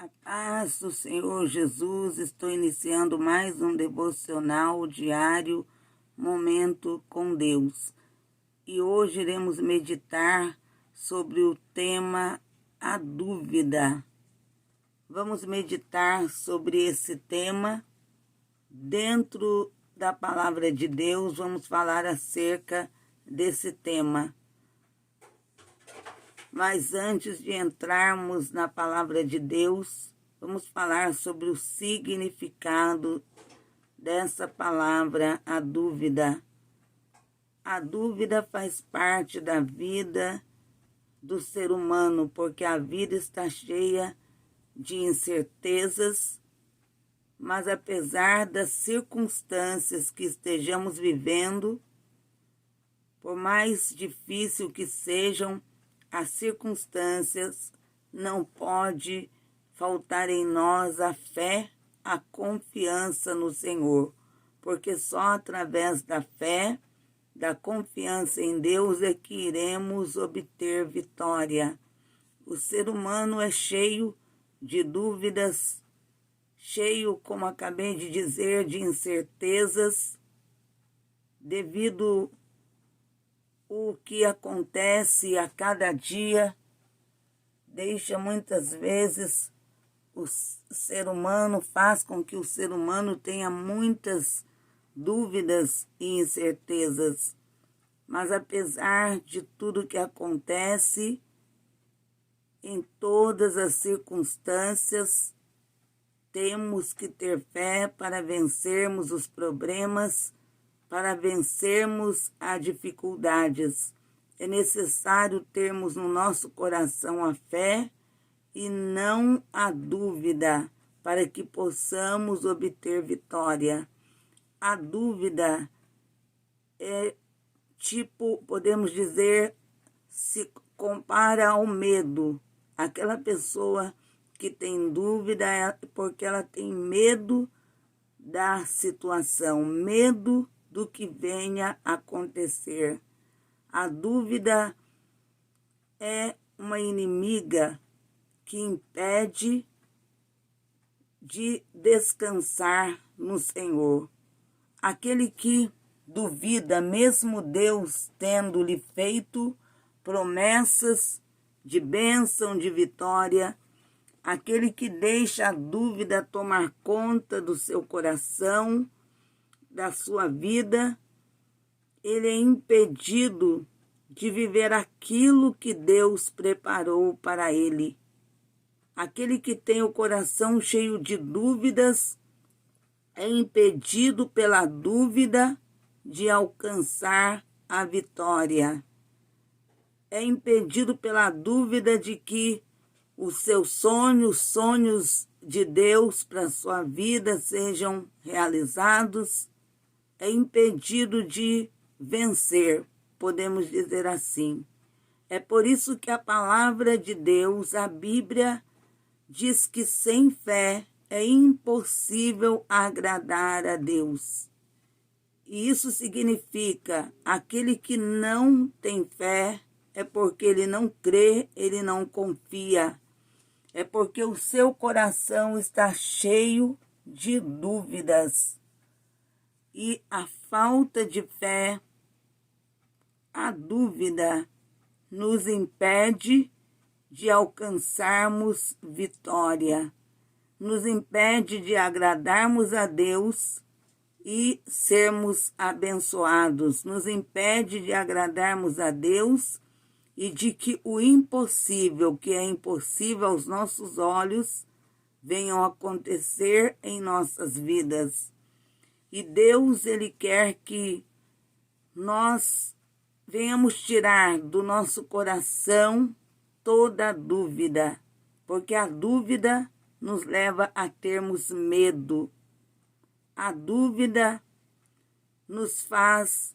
A paz do Senhor Jesus, estou iniciando mais um devocional diário, Momento com Deus. E hoje iremos meditar sobre o tema A Dúvida. Vamos meditar sobre esse tema dentro da Palavra de Deus. Vamos falar acerca desse tema. Mas antes de entrarmos na Palavra de Deus, vamos falar sobre o significado dessa palavra, a dúvida. A dúvida faz parte da vida do ser humano, porque a vida está cheia de incertezas, mas apesar das circunstâncias que estejamos vivendo, por mais difícil que sejam as circunstâncias, não pode faltar em nós a fé, a confiança no Senhor, porque só através da fé, da confiança em Deus é que iremos obter vitória. O ser humano é cheio de dúvidas, cheio, como acabei de dizer, de incertezas, devido o que acontece a cada dia, deixa muitas vezes o ser humano, faz com que o ser humano tenha muitas dúvidas e incertezas. Mas apesar de tudo que acontece, em todas as circunstâncias, temos que ter fé para vencermos os problemas, para vencermos as dificuldades. É necessário termos no nosso coração a fé e não a dúvida, para que possamos obter vitória. A dúvida é podemos dizer, se compara ao medo. Aquela pessoa que tem dúvida é porque ela tem medo da situação, medo do que venha a acontecer. A dúvida é uma inimiga que impede de descansar no Senhor. Aquele que duvida, mesmo Deus tendo-lhe feito promessas de bênção, de vitória, aquele que deixa a dúvida tomar conta do seu coração, da sua vida, ele é impedido de viver aquilo que Deus preparou para ele. Aquele que tem o coração cheio de dúvidas é impedido pela dúvida de alcançar a vitória. É impedido pela dúvida de que os seus sonhos de Deus para a sua vida sejam realizados. É impedido de vencer, podemos dizer assim. É por isso que a palavra de Deus, a Bíblia, diz que sem fé é impossível agradar a Deus. E isso significa, aquele que não tem fé é porque ele não crê, ele não confia. É porque o seu coração está cheio de dúvidas. E a falta de fé, a dúvida, nos impede de alcançarmos vitória, nos impede de agradarmos a Deus e sermos abençoados, nos impede de agradarmos a Deus e de que o impossível, que é impossível aos nossos olhos, venham a acontecer em nossas vidas. E Deus, Ele quer que nós venhamos tirar do nosso coração toda dúvida, porque a dúvida nos leva a termos medo. A dúvida nos faz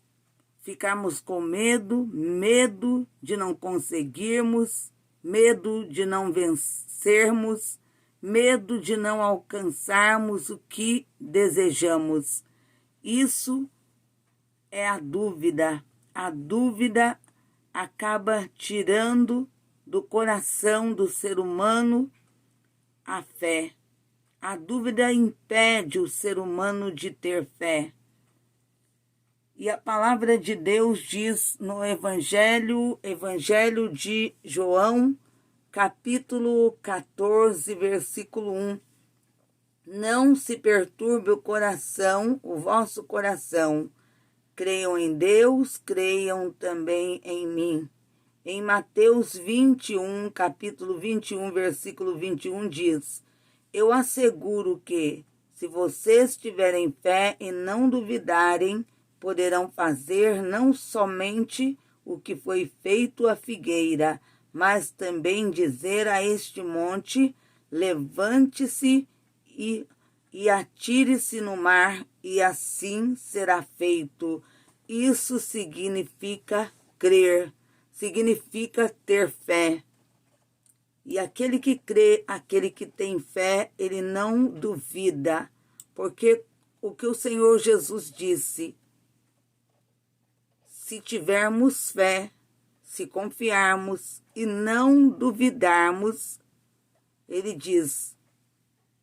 ficarmos com medo, medo de não conseguirmos, medo de não vencermos, medo de não alcançarmos o que desejamos. Isso é a dúvida. A dúvida acaba tirando do coração do ser humano a fé. A dúvida impede o ser humano de ter fé. E a palavra de Deus diz no Evangelho de João, capítulo 14, versículo 1. Não se perturbe o vosso coração. Creiam em Deus, creiam também em mim. Em Mateus 21, capítulo 21, versículo 21 diz: Eu asseguro que, se vocês tiverem fé e não duvidarem, poderão fazer não somente o que foi feito à figueira, mas também dizer a este monte: levante-se e atire-se no mar, e assim será feito. Isso significa crer, significa ter fé. E aquele que crê, aquele que tem fé, ele não duvida, porque o que o Senhor Jesus disse: se tivermos fé, se confiarmos e não duvidarmos, ele diz,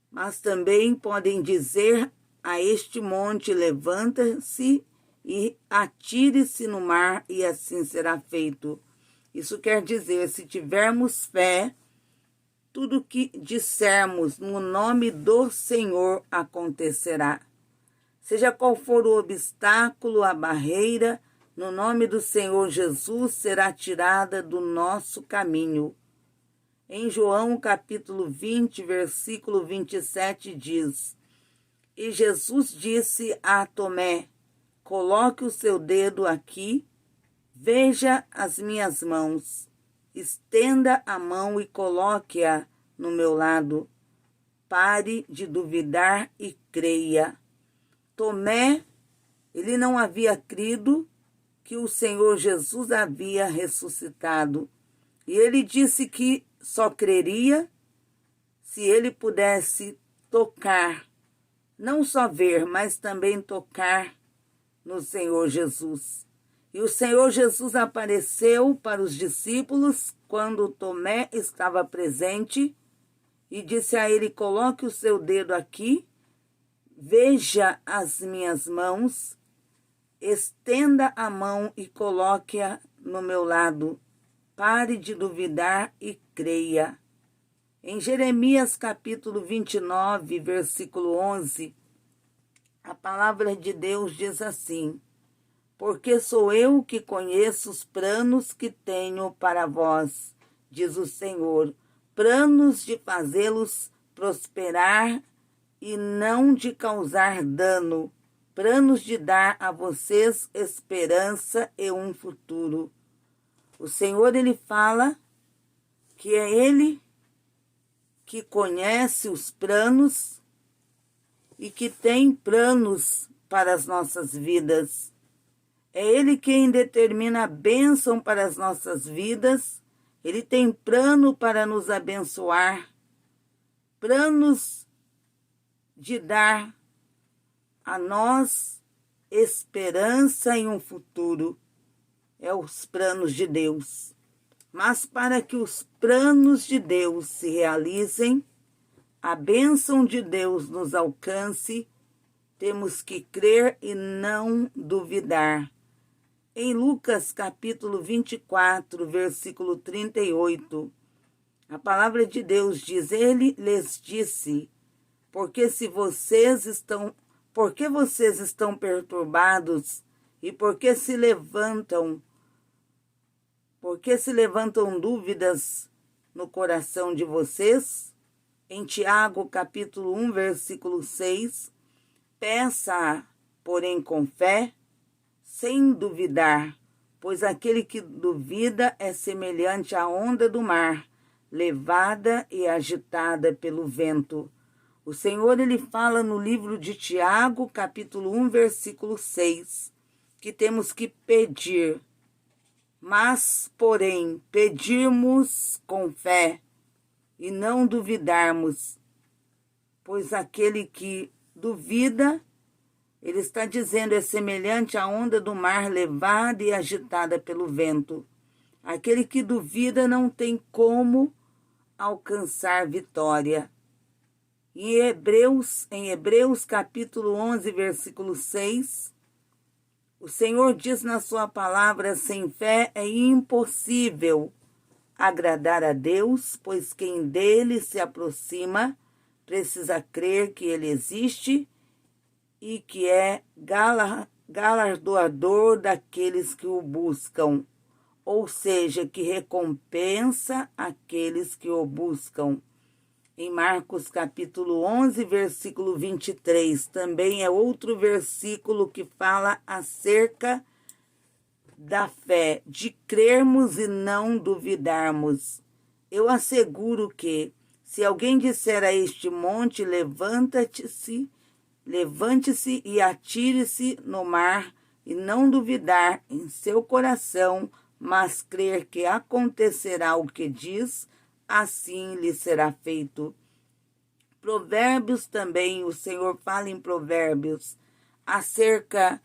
mas também podem dizer a este monte: levanta-se e atire-se no mar, e assim será feito. Isso quer dizer, se tivermos fé, tudo que dissermos no nome do Senhor acontecerá. Seja qual for o obstáculo, a barreira, no nome do Senhor Jesus será tirada do nosso caminho. Em João capítulo 20, versículo 27 diz: E Jesus disse a Tomé: Coloque o seu dedo aqui, veja as minhas mãos. Estenda a mão e coloque-a no meu lado. Pare de duvidar e creia. Tomé, ele não havia crido que o Senhor Jesus havia ressuscitado. E ele disse que só creria se ele pudesse tocar, não só ver, mas também tocar no Senhor Jesus. E o Senhor Jesus apareceu para os discípulos quando Tomé estava presente e disse a ele: coloque o seu dedo aqui, veja as minhas mãos, estenda a mão e coloque-a no meu lado. Pare de duvidar e creia. Em Jeremias capítulo 29, versículo 11, a palavra de Deus diz assim: Porque sou eu que conheço os planos que tenho para vós, diz o Senhor, planos de fazê-los prosperar e não de causar dano, planos de dar a vocês esperança e um futuro. O Senhor, ele fala que é ele que conhece os planos e que tem planos para as nossas vidas. É ele quem determina a bênção para as nossas vidas. Ele tem plano para nos abençoar, planos de dar a nós esperança em um futuro. É os planos de Deus. Mas para que os planos de Deus se realizem, a bênção de Deus nos alcance, temos que crer e não duvidar. Em Lucas capítulo 24, versículo 38, a palavra de Deus diz: Ele lhes disse: Por que vocês estão perturbados e por que se levantam dúvidas no coração de vocês? Em Tiago, capítulo 1, versículo 6, peça, porém com fé, sem duvidar, pois aquele que duvida é semelhante à onda do mar, levada e agitada pelo vento. O Senhor, ele fala no livro de Tiago, capítulo 1, versículo 6, que temos que pedir. Mas, porém, pedirmos com fé e não duvidarmos, pois aquele que duvida, ele está dizendo, é semelhante à onda do mar levada e agitada pelo vento. Aquele que duvida não tem como alcançar vitória. Em Hebreus capítulo 11, versículo 6, o Senhor diz na sua palavra: sem fé é impossível agradar a Deus, pois quem dele se aproxima precisa crer que ele existe e que é galardoador daqueles que o buscam, ou seja, que recompensa aqueles que o buscam. Em Marcos capítulo 11, versículo 23, também é outro versículo que fala acerca da fé, de crermos e não duvidarmos. Eu asseguro que, se alguém disser a este monte, levante-se e atire-se no mar, e não duvidar em seu coração, mas crer que acontecerá o que diz, assim lhe será feito. Provérbios também, o Senhor fala em Provérbios, acerca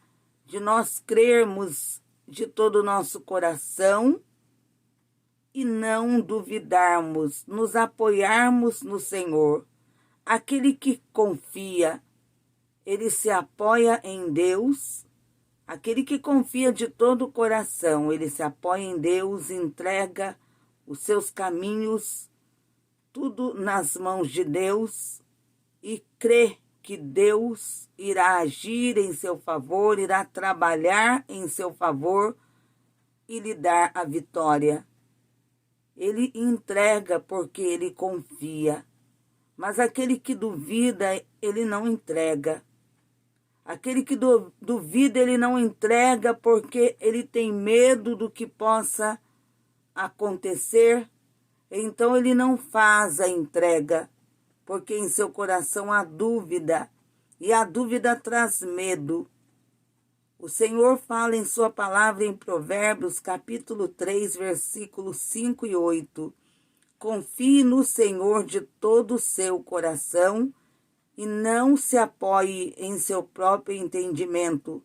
de nós crermos de todo o nosso coração e não duvidarmos, nos apoiarmos no Senhor. Aquele que confia, ele se apoia em Deus. Aquele que confia de todo o coração, ele se apoia em Deus, entrega os seus caminhos, tudo nas mãos de Deus, e crê que Deus irá agir em seu favor, irá trabalhar em seu favor e lhe dar a vitória. Ele entrega porque ele confia, mas aquele que duvida, ele não entrega. Aquele que duvida, ele não entrega porque ele tem medo do que possa acontecer. Então ele não faz a entrega, porque em seu coração há dúvida, e a dúvida traz medo. O Senhor fala em sua palavra em Provérbios, capítulo 3, versículos 5 e 8. Confie no Senhor de todo o seu coração e não se apoie em seu próprio entendimento.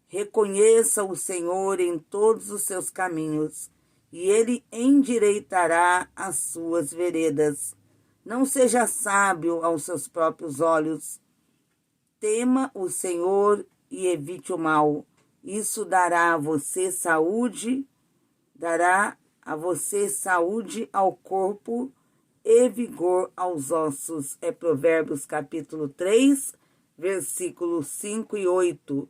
Reconheça o Senhor em todos os seus caminhos, e ele endireitará as suas veredas. Não seja sábio aos seus próprios olhos. Tema o Senhor e evite o mal. Isso dará a você saúde ao corpo e vigor aos ossos. É Provérbios capítulo 3, versículos 5 e 8.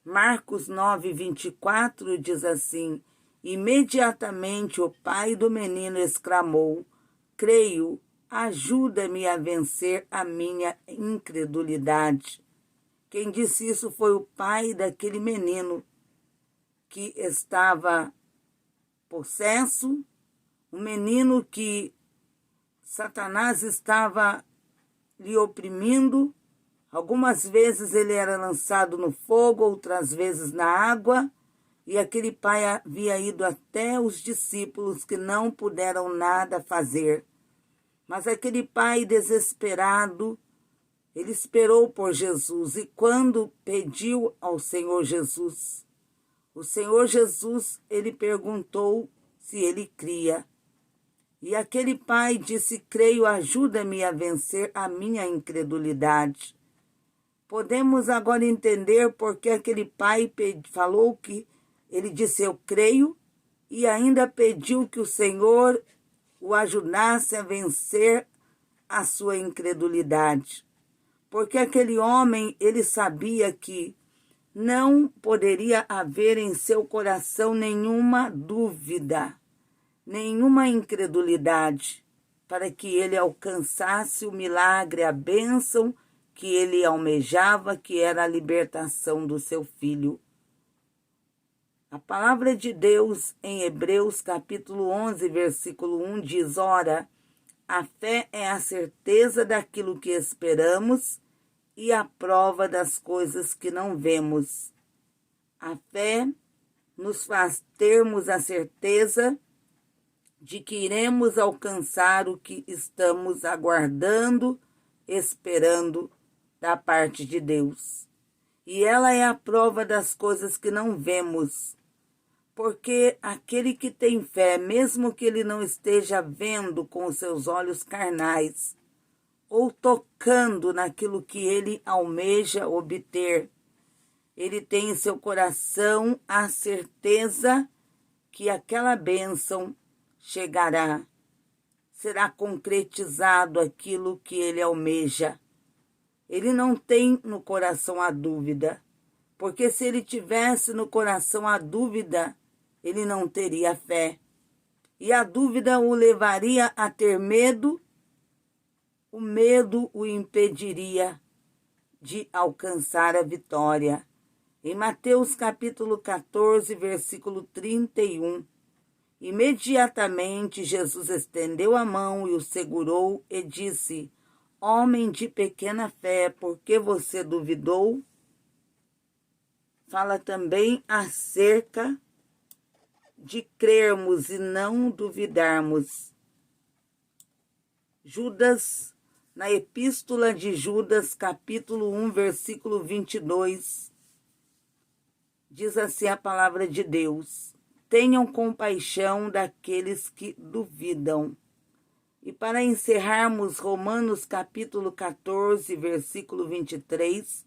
Marcos 9, 24 diz assim: imediatamente o pai do menino exclamou: creio, ajuda-me a vencer a minha incredulidade. Quem disse isso foi o pai daquele menino que estava possesso, um menino que Satanás estava lhe oprimindo. Algumas vezes ele era lançado no fogo, outras vezes na água, e aquele pai havia ido até os discípulos que não puderam nada fazer. Mas aquele pai desesperado, ele esperou por Jesus, e quando pediu ao Senhor Jesus, o Senhor Jesus, ele perguntou se ele cria. E aquele pai disse: creio, ajuda-me a vencer a minha incredulidade. Podemos agora entender porque aquele pai falou que ele disse: eu creio, e ainda pediu que o Senhor o ajudasse a vencer a sua incredulidade. Porque aquele homem, ele sabia que não poderia haver em seu coração nenhuma dúvida, nenhuma incredulidade, para que ele alcançasse o milagre, a bênção que ele almejava, que era a libertação do seu filho. A palavra de Deus em Hebreus capítulo 11, versículo 1 diz: ora, a fé é a certeza daquilo que esperamos e a prova das coisas que não vemos. A fé nos faz termos a certeza de que iremos alcançar o que estamos aguardando, esperando da parte de Deus. E ela é a prova das coisas que não vemos. Porque aquele que tem fé, mesmo que ele não esteja vendo com os seus olhos carnais, ou tocando naquilo que ele almeja obter. Ele tem em seu coração a certeza que aquela bênção chegará. Será concretizado aquilo que ele almeja. Ele não tem no coração a dúvida, porque se ele tivesse no coração a dúvida, ele não teria fé. E a dúvida o levaria a ter medo, o medo o impediria de alcançar a vitória. Em Mateus capítulo 14, versículo 31, imediatamente Jesus estendeu a mão e o segurou e disse: Homem de pequena fé, por que você duvidou? Fala também acerca de crermos e não duvidarmos. Judas, na epístola de Judas, capítulo 1, versículo 22, diz assim a palavra de Deus: Tenham compaixão daqueles que duvidam. E para encerrarmos, Romanos capítulo 14, versículo 23,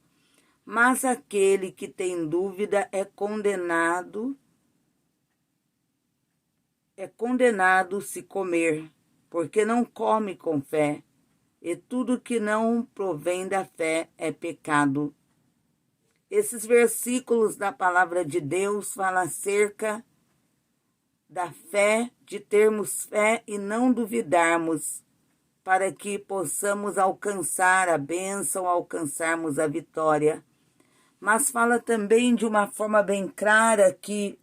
mas aquele que tem dúvida é condenado se comer, porque não come com fé, e tudo que não provém da fé é pecado. Esses versículos da palavra de Deus falam acerca da fé, de termos fé e não duvidarmos, para que possamos alcançar a bênção, alcançarmos a vitória. Mas fala também de uma forma bem clara que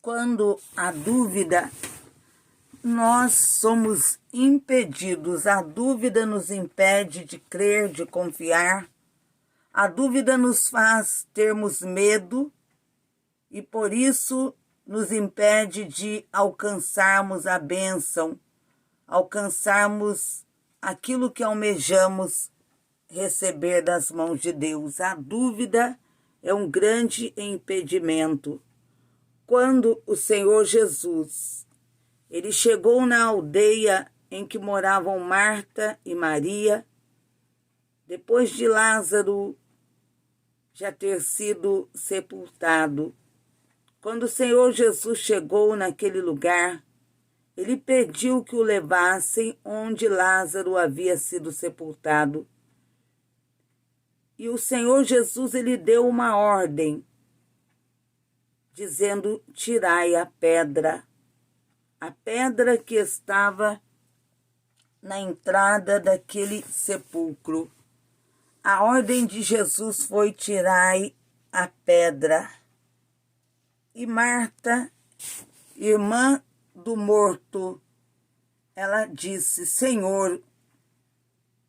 quando há dúvida, nós somos impedidos. A dúvida nos impede de crer, de confiar. A dúvida nos faz termos medo e por isso nos impede de alcançarmos a bênção, alcançarmos aquilo que almejamos receber das mãos de Deus. A dúvida é um grande impedimento. Quando o Senhor Jesus, ele chegou na aldeia em que moravam Marta e Maria, depois de Lázaro já ter sido sepultado, quando o Senhor Jesus chegou naquele lugar, ele pediu que o levassem onde Lázaro havia sido sepultado. E o Senhor Jesus, ele deu uma ordem, dizendo: tirai a pedra que estava na entrada daquele sepulcro. A ordem de Jesus foi: tirai a pedra. E Marta, irmã do morto, ela disse: Senhor,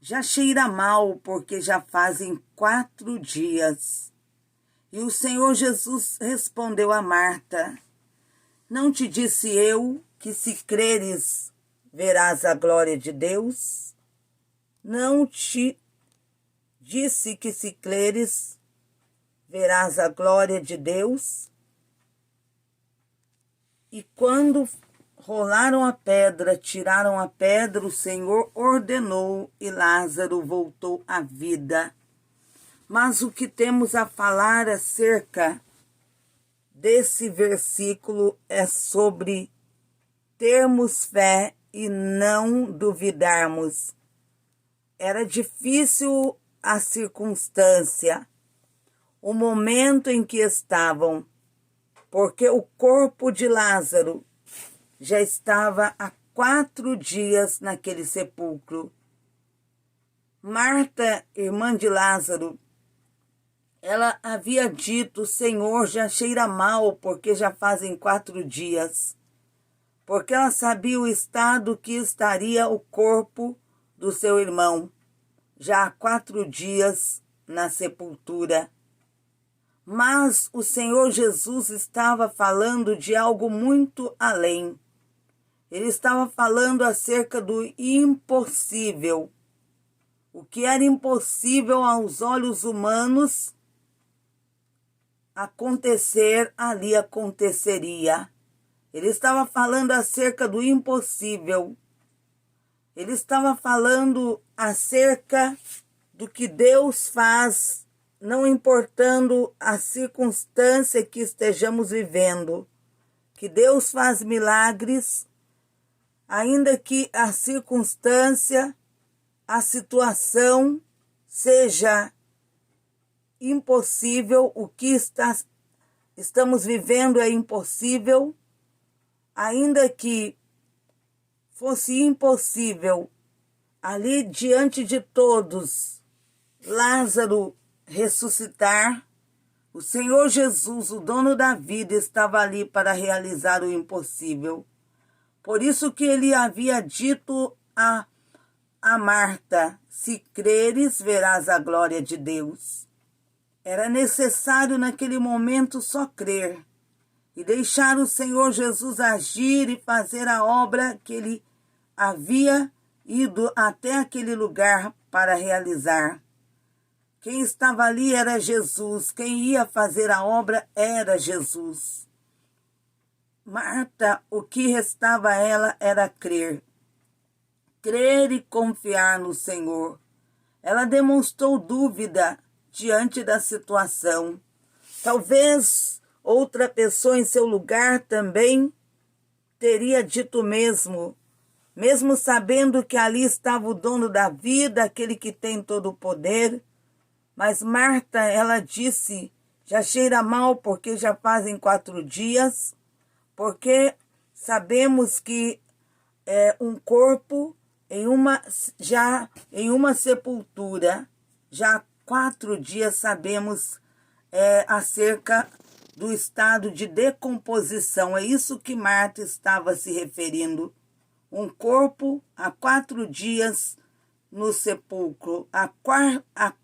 já cheira mal, porque já fazem 4 dias. E o Senhor Jesus respondeu a Marta: não te disse eu que se creres, verás a glória de Deus? Não te disse que se creres, verás a glória de Deus? E quando rolaram a pedra, tiraram a pedra, o Senhor ordenou e Lázaro voltou à vida. Mas o que temos a falar acerca desse versículo é sobre termos fé e não duvidarmos. Era difícil a circunstância, o momento em que estavam, porque o corpo de Lázaro já estava há 4 dias naquele sepulcro. Marta, irmã de Lázaro, ela havia dito: Senhor, já cheira mal, porque já fazem 4 dias. Porque ela sabia o estado que estaria o corpo do seu irmão, já há 4 dias na sepultura. Mas o Senhor Jesus estava falando de algo muito além. Ele estava falando acerca do impossível. O que era impossível aos olhos humanos acontecer, ali aconteceria. Ele estava falando acerca do impossível. Ele estava falando acerca do que Deus faz, não importando a circunstância que estejamos vivendo, que Deus faz milagres, ainda que a circunstância, a situação seja impossível, o que estamos vivendo é impossível, ainda que fosse impossível ali diante de todos Lázaro ressuscitar, o Senhor Jesus, o dono da vida, estava ali para realizar o impossível. Por isso que ele havia dito a Marta: se creres, verás a glória de Deus. Era necessário naquele momento só crer e deixar o Senhor Jesus agir e fazer a obra que ele havia ido até aquele lugar para realizar. Quem estava ali era Jesus, quem ia fazer a obra era Jesus. Marta, o que restava a ela era crer. Crer e confiar no Senhor. Ela demonstrou dúvida diante da situação. Talvez outra pessoa em seu lugar também teria dito o mesmo, mesmo sabendo que ali estava o dono da vida, aquele que tem todo o poder. Mas Marta, ela disse: já cheira mal porque já fazem 4 dias, porque sabemos que é um corpo em uma sepultura. Já há 4 dias sabemos acerca do estado de decomposição. É isso que Marta estava se referindo. Um corpo há 4 dias no sepulcro, há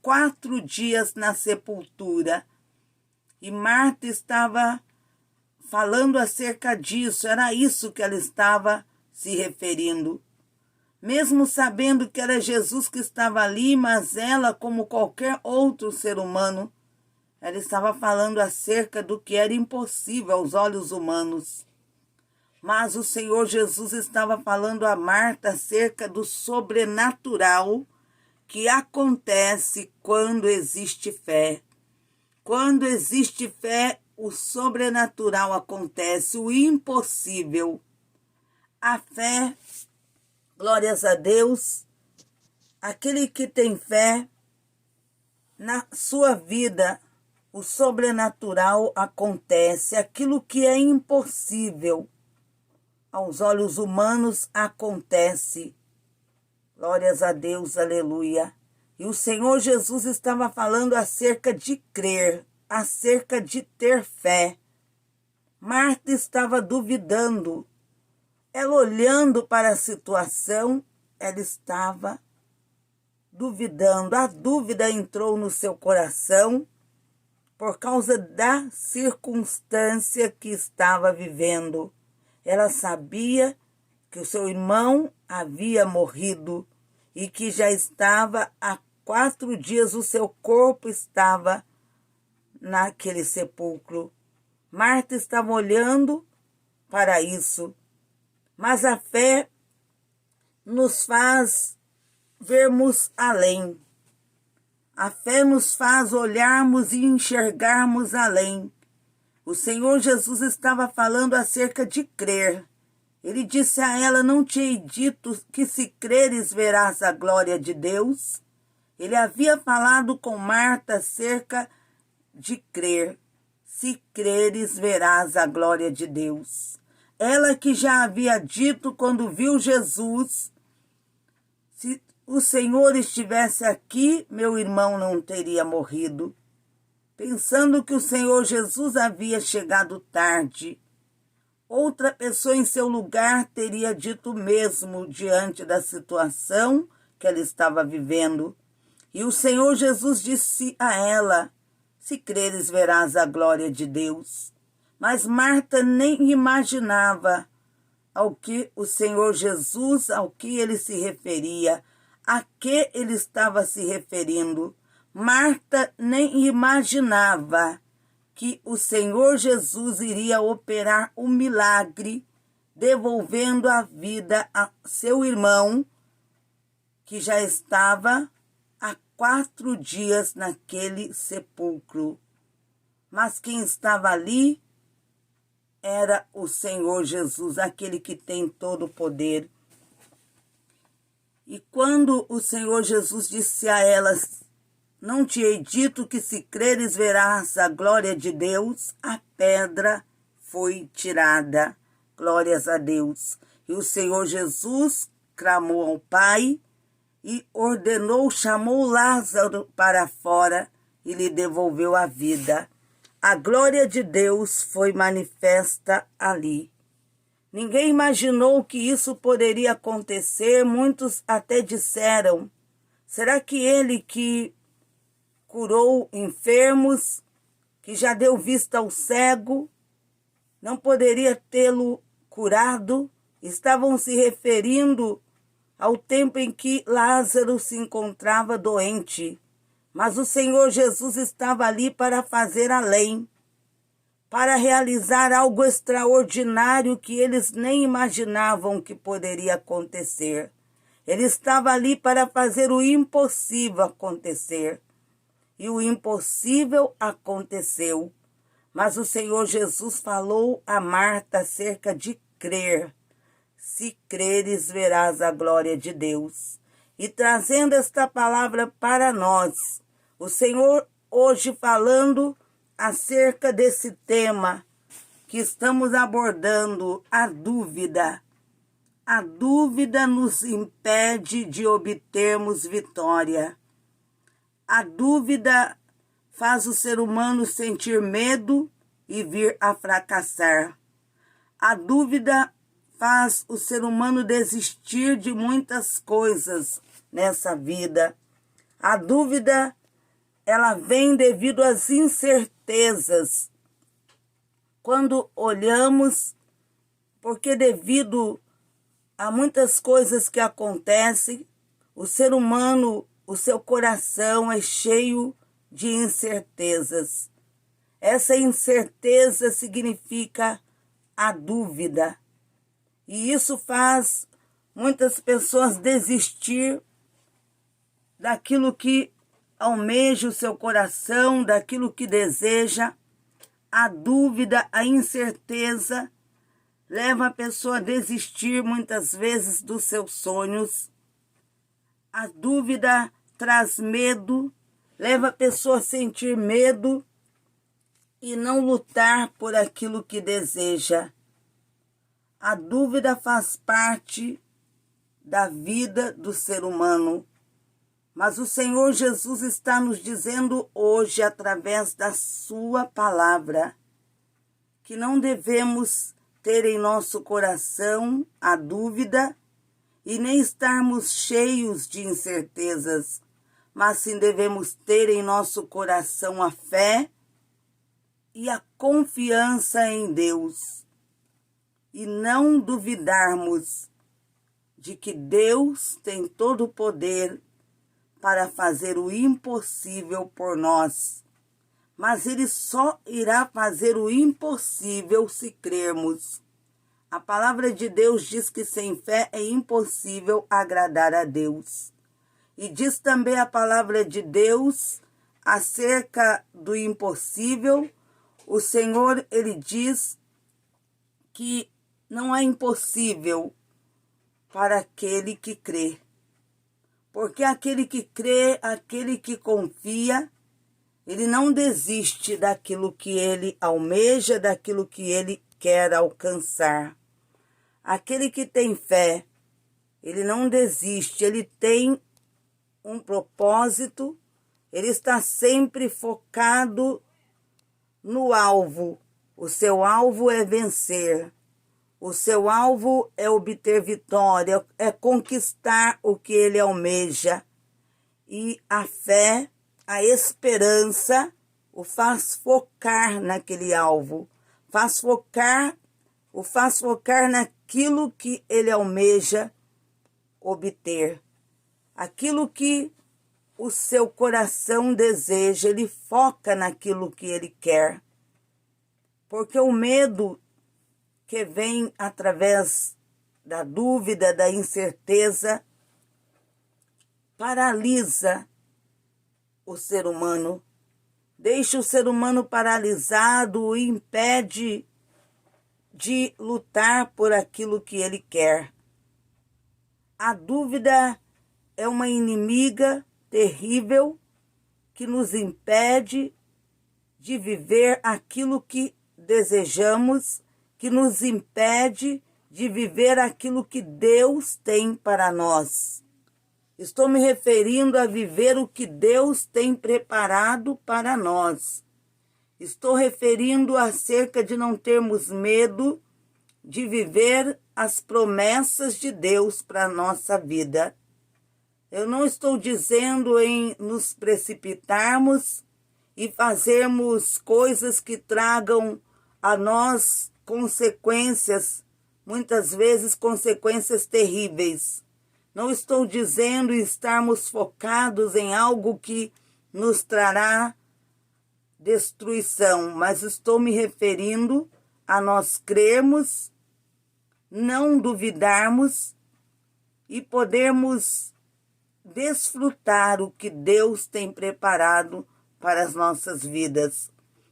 4 dias na sepultura. E Marta estava falando acerca disso, era isso que ela estava se referindo. Mesmo sabendo que era Jesus que estava ali, mas ela, como qualquer outro ser humano, ela estava falando acerca do que era impossível aos olhos humanos. Mas o Senhor Jesus estava falando a Marta acerca do sobrenatural que acontece quando existe fé. Quando existe fé, o sobrenatural acontece, o impossível. A fé, glórias a Deus, aquele que tem fé, na sua vida, o sobrenatural acontece. Aquilo que é impossível aos olhos humanos acontece. Glórias a Deus, aleluia. E o Senhor Jesus estava falando acerca de crer, acerca de ter fé. Marta estava duvidando. Ela, olhando para a situação, ela estava duvidando. A dúvida entrou no seu coração por causa da circunstância que estava vivendo. Ela sabia que o seu irmão havia morrido e que já estava há 4 dias, o seu corpo estava naquele sepulcro. Marta estava olhando para isso. Mas a fé nos faz vermos além. A fé nos faz olharmos e enxergarmos além. O Senhor Jesus estava falando acerca de crer. Ele disse a ela: não te hei dito que se creres verás a glória de Deus? Ele havia falado com Marta acerca de crer. Se creres verás a glória de Deus. Ela que já havia dito quando viu Jesus: se o Senhor estivesse aqui, meu irmão não teria morrido. Pensando que o Senhor Jesus havia chegado tarde. Outra pessoa em seu lugar teria dito o mesmo diante da situação que ela estava vivendo. E o Senhor Jesus disse a ela: se creres, verás a glória de Deus. Mas Marta nem imaginava ao que o Senhor Jesus, ao que ele se referia, a que ele estava se referindo. Marta nem imaginava que o Senhor Jesus iria operar um milagre, devolvendo a vida a seu irmão, que já estava há 4 dias naquele sepulcro. Mas quem estava ali era o Senhor Jesus, aquele que tem todo o poder. E quando o Senhor Jesus disse a elas: não te hei dito que se creres verás a glória de Deus, a pedra foi tirada. Glórias a Deus. E o Senhor Jesus clamou ao Pai e ordenou, chamou Lázaro para fora e lhe devolveu a vida. A glória de Deus foi manifesta ali. Ninguém imaginou que isso poderia acontecer. Muitos até disseram: será que ele que curou enfermos, que já deu vista ao cego, não poderia tê-lo curado? Estavam se referindo ao tempo em que Lázaro se encontrava doente. Mas o Senhor Jesus estava ali para fazer além, para realizar algo extraordinário que eles nem imaginavam que poderia acontecer. Ele estava ali para fazer o impossível acontecer. E o impossível aconteceu. Mas o Senhor Jesus falou a Marta acerca de crer. Se creres, verás a glória de Deus. E trazendo esta palavra para nós, o Senhor hoje falando acerca desse tema que estamos abordando, a dúvida. A dúvida nos impede de obtermos vitória. A dúvida faz o ser humano sentir medo e vir a fracassar. A dúvida faz o ser humano desistir de muitas coisas nessa vida. A dúvida, ela vem devido às incertezas. Quando olhamos, porque devido a muitas coisas que acontecem, o ser humano, o seu coração é cheio de incertezas. Essa incerteza significa a dúvida. E isso faz muitas pessoas desistir daquilo que almeja o seu coração, daquilo que deseja. A dúvida, a incerteza leva a pessoa a desistir muitas vezes dos seus sonhos. A dúvida traz medo, leva a pessoa a sentir medo e não lutar por aquilo que deseja. A dúvida faz parte da vida do ser humano. Mas o Senhor Jesus está nos dizendo hoje, através da sua palavra, que não devemos ter em nosso coração a dúvida e nem estarmos cheios de incertezas, mas sim devemos ter em nosso coração a fé e a confiança em Deus. E não duvidarmos de que Deus tem todo o poder para fazer o impossível por nós. Mas Ele só irá fazer o impossível se crermos. A palavra de Deus diz que sem fé é impossível agradar a Deus. E diz também a palavra de Deus acerca do impossível. O Senhor, Ele diz que não é impossível para aquele que crê. Porque aquele que crê, aquele que confia, ele não desiste daquilo que ele almeja, daquilo que ele quer alcançar. Aquele que tem fé, ele não desiste, ele tem um propósito, ele está sempre focado no alvo. O seu alvo é vencer. O seu alvo é obter vitória, é conquistar o que ele almeja. E a fé, a esperança, o faz focar naquele alvo, o faz focar naquilo que ele almeja obter. Aquilo que o seu coração deseja, ele foca naquilo que ele quer. Porque o medo que vem através da dúvida, da incerteza, paralisa o ser humano, deixa o ser humano paralisado, o impede de lutar por aquilo que ele quer. A dúvida é uma inimiga terrível que nos impede de viver aquilo que desejamos, que nos impede de viver aquilo que Deus tem para nós. Estou me referindo a viver o que Deus tem preparado para nós. Estou referindo acerca de não termos medo de viver as promessas de Deus para a nossa vida. Eu não estou dizendo em nos precipitarmos e fazermos coisas que tragam a nós consequências, muitas vezes consequências terríveis. Não estou dizendo estarmos focados em algo que nos trará destruição, mas estou me referindo a nós crermos, não duvidarmos e podermos desfrutar o que Deus tem preparado para as nossas vidas.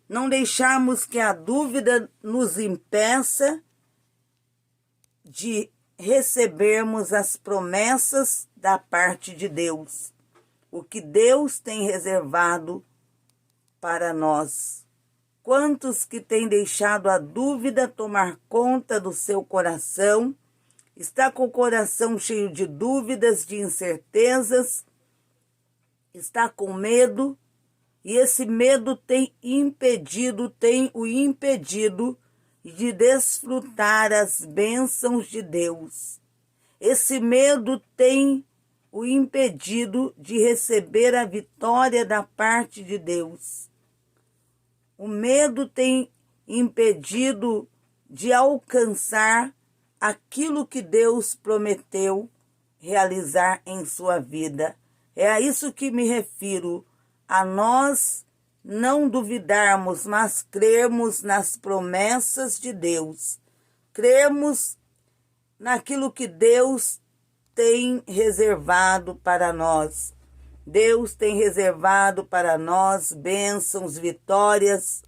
Não deixarmos que a dúvida nos impeça de recebermos as promessas da parte de Deus, o que Deus tem reservado para nós. Quantos que têm deixado a dúvida tomar conta do seu coração, está com o coração cheio de dúvidas, de incertezas, está com medo, e esse medo tem o impedido de desfrutar as bênçãos de Deus. Esse medo tem o impedido de receber a vitória da parte de Deus. O medo tem impedido de alcançar aquilo que Deus prometeu realizar em sua vida. É a isso que me refiro, a nós não duvidarmos, mas crermos nas promessas de Deus. Crermos naquilo que Deus tem reservado para nós. Deus tem reservado para nós bênçãos, vitórias,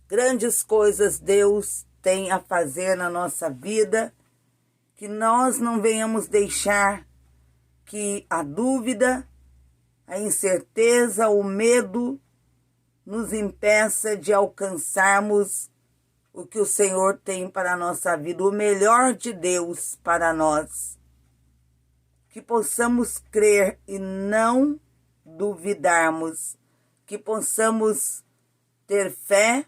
grandes coisas Deus tem a fazer na nossa vida, que nós não venhamos deixar que a dúvida, a incerteza, o medo nos impeça de alcançarmos o que o Senhor tem para a nossa vida, o melhor de Deus para nós. Que possamos crer e não duvidarmos, que possamos ter fé,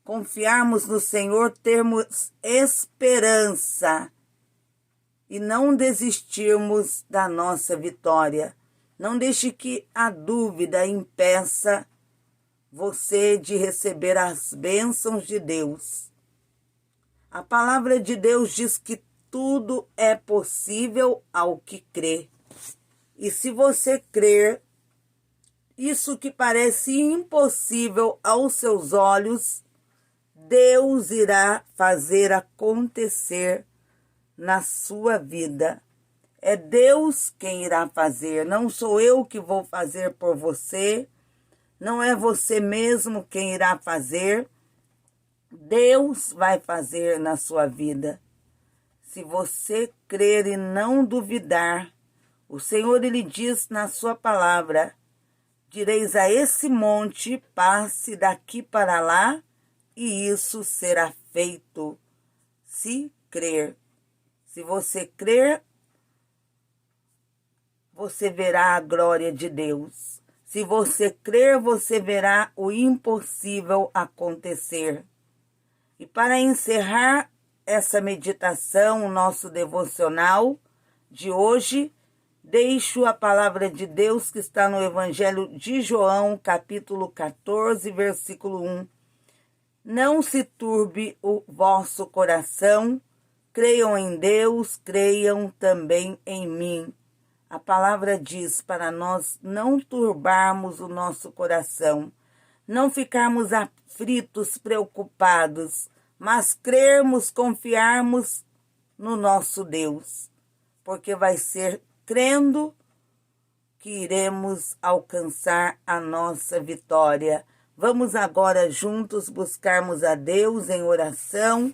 confiarmos no Senhor, termos esperança e não desistirmos da nossa vitória. Não deixe que a dúvida impeça você de receber as bênçãos de Deus. A palavra de Deus diz que tudo é possível ao que crê. E se você crer, isso que parece impossível aos seus olhos, Deus irá fazer acontecer na sua vida. É Deus quem irá fazer, não sou eu que vou fazer por você, não é você mesmo quem irá fazer, Deus vai fazer na sua vida. Se você crer e não duvidar, o Senhor, Ele diz na sua palavra, direis a esse monte, passe daqui para lá, e isso será feito, se crer. Se você crer, você verá a glória de Deus. Se você crer, você verá o impossível acontecer. E para encerrar essa meditação, o nosso devocional de hoje, deixo a palavra de Deus que está no Evangelho de João, capítulo 14, versículo 1. Não se turbe o vosso coração, creiam em Deus, creiam também em mim. A palavra diz para nós não turbarmos o nosso coração, não ficarmos aflitos, preocupados, mas crermos, confiarmos no nosso Deus, porque vai ser crendo que iremos alcançar a nossa vitória. Vamos agora juntos buscarmos a Deus em oração,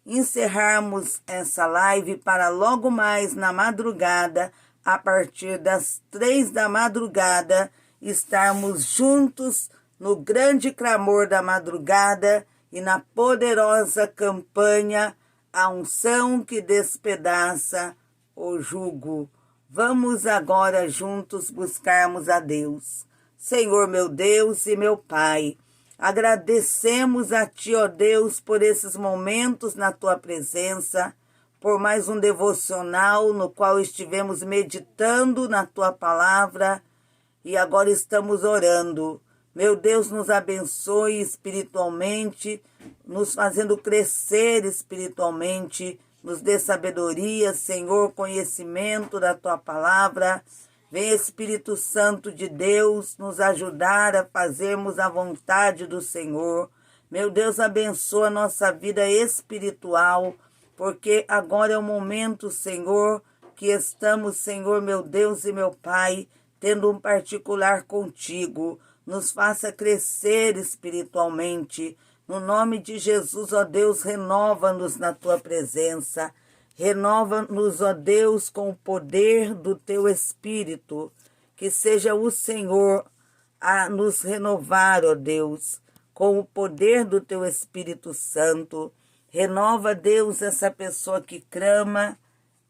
encerrarmos essa live para logo mais na madrugada, a partir das 3 da madrugada, estarmos juntos no grande clamor da madrugada e na poderosa campanha, a unção que despedaça o jugo. Vamos agora juntos buscarmos a Deus. Senhor meu Deus e meu Pai, agradecemos a Ti, ó Deus, por esses momentos na Tua presença, por mais um devocional no qual estivemos meditando na Tua palavra e agora estamos orando. Meu Deus, nos abençoe espiritualmente, nos fazendo crescer espiritualmente, nos dê sabedoria, Senhor, conhecimento da Tua palavra. Vem Espírito Santo de Deus nos ajudar a fazermos a vontade do Senhor. Meu Deus, abençoa a nossa vida espiritual, porque agora é o momento, Senhor, que estamos, Senhor, meu Deus e meu Pai, tendo um particular contigo. Nos faça crescer espiritualmente. No nome de Jesus, ó Deus, renova-nos na Tua presença. Renova-nos, ó Deus, com o poder do Teu Espírito. Que seja o Senhor a nos renovar, ó Deus, com o poder do Teu Espírito Santo. Renova, Deus, essa pessoa que clama,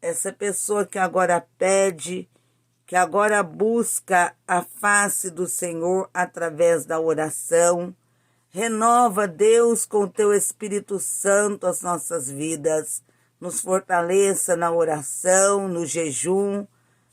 essa pessoa que agora pede, que agora busca a face do Senhor através da oração. Renova, Deus, com o Teu Espírito Santo as nossas vidas. Nos fortaleça na oração, no jejum,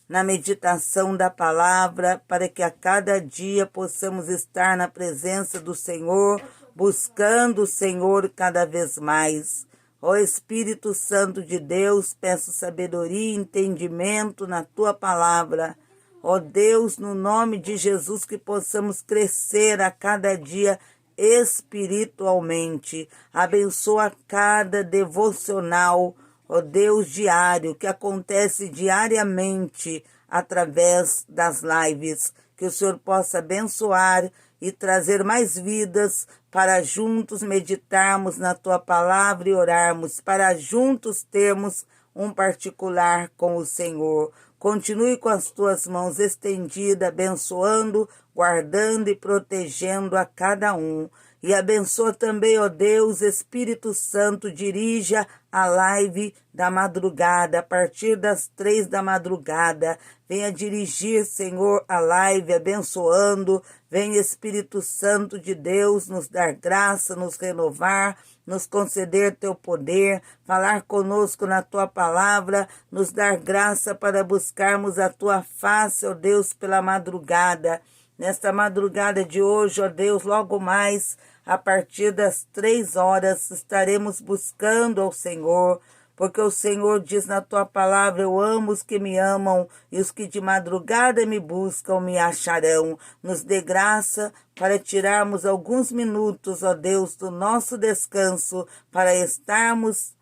na meditação da palavra, para que a cada dia possamos estar na presença do Senhor, buscando o Senhor cada vez mais. Ó Espírito Santo de Deus, peço sabedoria e entendimento na Tua palavra. Ó Deus, no nome de Jesus, que possamos crescer a cada dia espiritualmente. Abençoa cada devocional, ó Deus, diário, que acontece diariamente através das lives. Que o Senhor possa abençoar e trazer mais vidas para juntos meditarmos na Tua palavra e orarmos, para juntos termos um particular com o Senhor. Continue com as Tuas mãos estendidas, abençoando, guardando e protegendo a cada um. E abençoa também, ó Deus, Espírito Santo, dirija a live da madrugada, a partir das 3 da madrugada. Venha dirigir, Senhor, a live, abençoando. Venha, Espírito Santo de Deus, nos dar graça, nos renovar, nos conceder Teu poder, falar conosco na Tua palavra, nos dar graça para buscarmos a Tua face, ó Deus, pela madrugada. Nesta madrugada de hoje, ó Deus, logo mais, a partir das 3 horas, estaremos buscando ao Senhor, porque o Senhor diz na Tua palavra: eu amo os que me amam, e os que de madrugada me buscam me acharão. Nos dê graça para tirarmos alguns minutos, ó Deus, do nosso descanso, para estarmos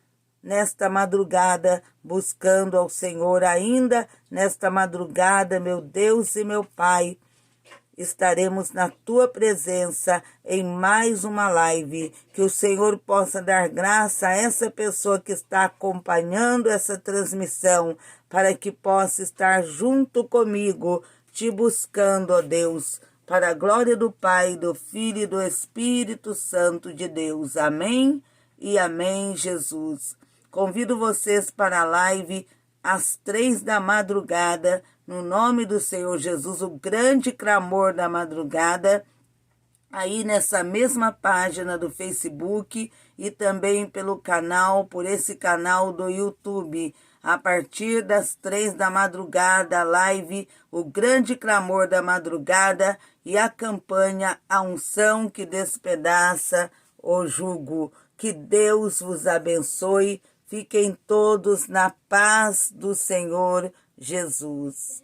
nesta madrugada buscando ao Senhor. Ainda nesta madrugada, meu Deus e meu Pai, estaremos na Tua presença em mais uma live. Que o Senhor possa dar graça a essa pessoa que está acompanhando essa transmissão, para que possa estar junto comigo, Te buscando, ó Deus, para a glória do Pai, do Filho e do Espírito Santo de Deus. Amém e amém, Jesus. Convido vocês para a live às 3 da madrugada, no nome do Senhor Jesus, o grande clamor da madrugada, aí nessa mesma página do Facebook e também pelo canal, por esse canal do YouTube. A partir das 3 da madrugada, a live, o grande clamor da madrugada e a campanha, a unção que despedaça o jugo. Que Deus vos abençoe. Fiquem todos na paz do Senhor Jesus.